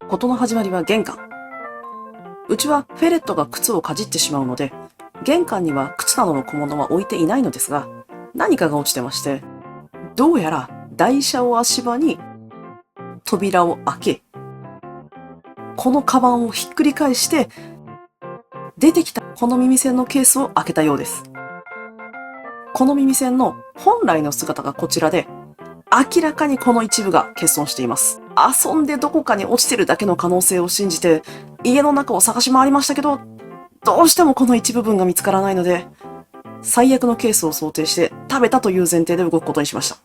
事の始まりは玄関。うちはフェレットが靴をかじってしまうので、玄関には靴などの小物は置いていないのですが、何かが落ちてまして、どうやら台車を足場に扉を開け、このカバンをひっくり返して、出てきたこの耳栓のケースを開けたようです。この耳栓の本来の姿がこちらで、明らかにこの一部が欠損しています。遊んでどこかに落ちてるだけの可能性を信じて、家の中を探し回りましたけど、どうしてもこの一部分が見つからないので、最悪のケースを想定して食べたという前提で動くことにしました。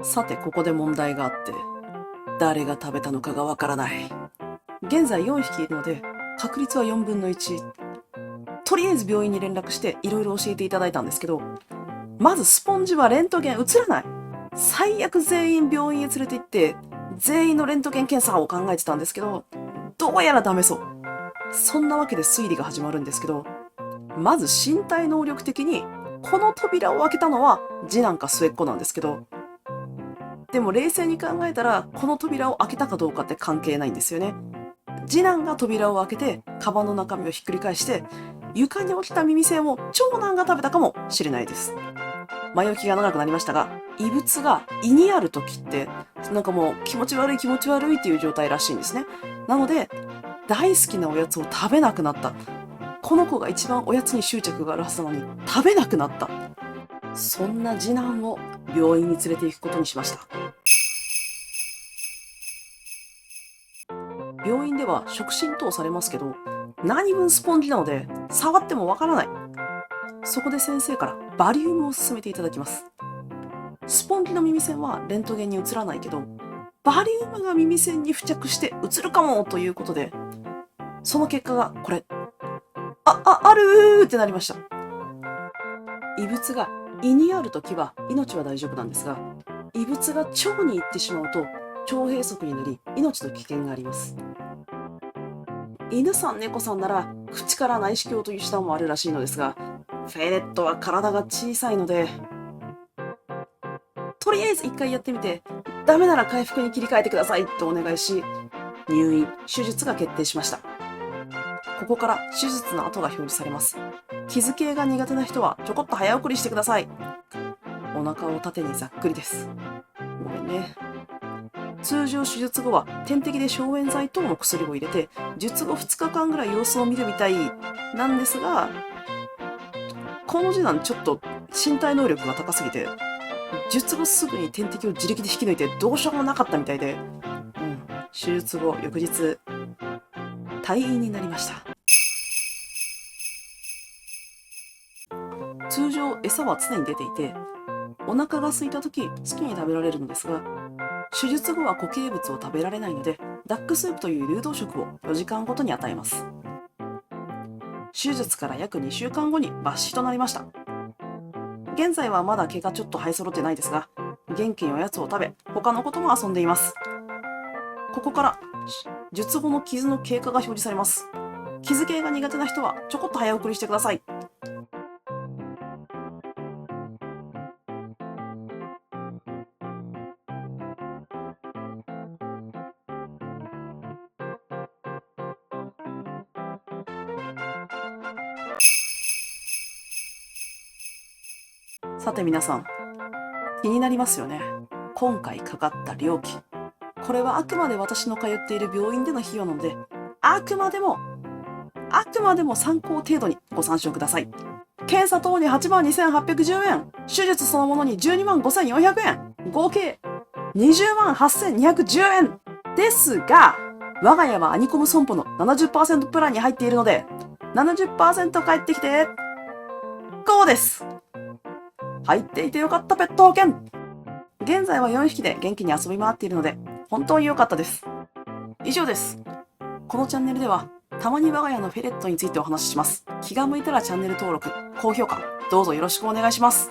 さて、ここで問題があって、誰が食べたのかがわからない。現在4匹いるので、確率は4分の1。とりあえず病院に連絡していろいろ教えていただいたんですけど、まずスポンジはレントゲン映らない。最悪全員病院へ連れて行って、全員のレントゲン検査を考えてたんですけど、どうやらダメそう。そんなわけで推理が始まるんですけど、まず身体能力的に、この扉を開けたのは次男か末っ子なんですけど、でも冷静に考えたら、この扉を開けたかどうかって関係ないんですよね。次男が扉を開けて、カバンの中身をひっくり返して、床に落ちた耳栓を長男が食べたかもしれないです。前置きが長くなりましたが、異物が胃にある時って、なんかもう気持ち悪いっていう状態らしいんですね。なので、大好きなおやつを食べなくなった。この子が一番おやつに執着があるはずなのに食べなくなった。そんな次男を病院に連れて行くことにしました。病院では触診等されますけど、何分スポンジなので触ってもわからない。そこで先生からバリウムを勧めていただきます。スポンジの耳栓はレントゲンに映らないけど、バリウムが耳栓に付着して映るかもということで、その結果がこれ。あるーってなりました。異物が胃にあるときは命は大丈夫なんですが、異物が腸に行ってしまうと腸閉塞になり命の危険があります。犬さん猫さんなら口から内視鏡という手段もあるらしいのですが、フェレットは体が小さいので、とりあえず一回やってみて、ダメなら回復に切り替えてくださいとお願いし、入院、手術が決定しました。ここから手術の後が表示されます。傷系が苦手な人はちょこっと早送りしてください。お腹を縦にざっくりです。ごめんね。通常手術後は点滴で消炎剤等の薬を入れて、術後2日間ぐらい様子を見るみたいなんですが、この次男ちょっと身体能力が高すぎて、術後すぐに点滴を自力で引き抜いてどうしようもなかったみたいで、手術後翌日、退院になりました。通常餌は常に出ていて、お腹が空いた時好きに食べられるのですが、手術後は固形物を食べられないので、ダックスープという流動食を4時間ごとに与えます。手術から約2週間後に抜歯となりました。現在はまだ毛がちょっと生え揃ってないですが、元気におやつを食べ、他のことも遊んでいます。ここから術後の傷の経過が表示されます。傷系が苦手な人はちょこっと早送りしてください。さて皆さん、気になりますよね。今回かかった料金。これはあくまで私の通っている病院での費用なので、あくまでも参考程度にご参照ください。検査等に82,810円、手術そのものに125,400円、合計208,210円ですが、我が家はアニコム損保の 70% プランに入っているので、70% 返ってきて、こうです。入っていてよかったペット保険。現在は4匹で元気に遊び回っているので、本当に良かったです。以上です。このチャンネルでは、たまに我が家のフェレットについてお話しします。気が向いたらチャンネル登録、高評価、どうぞよろしくお願いします。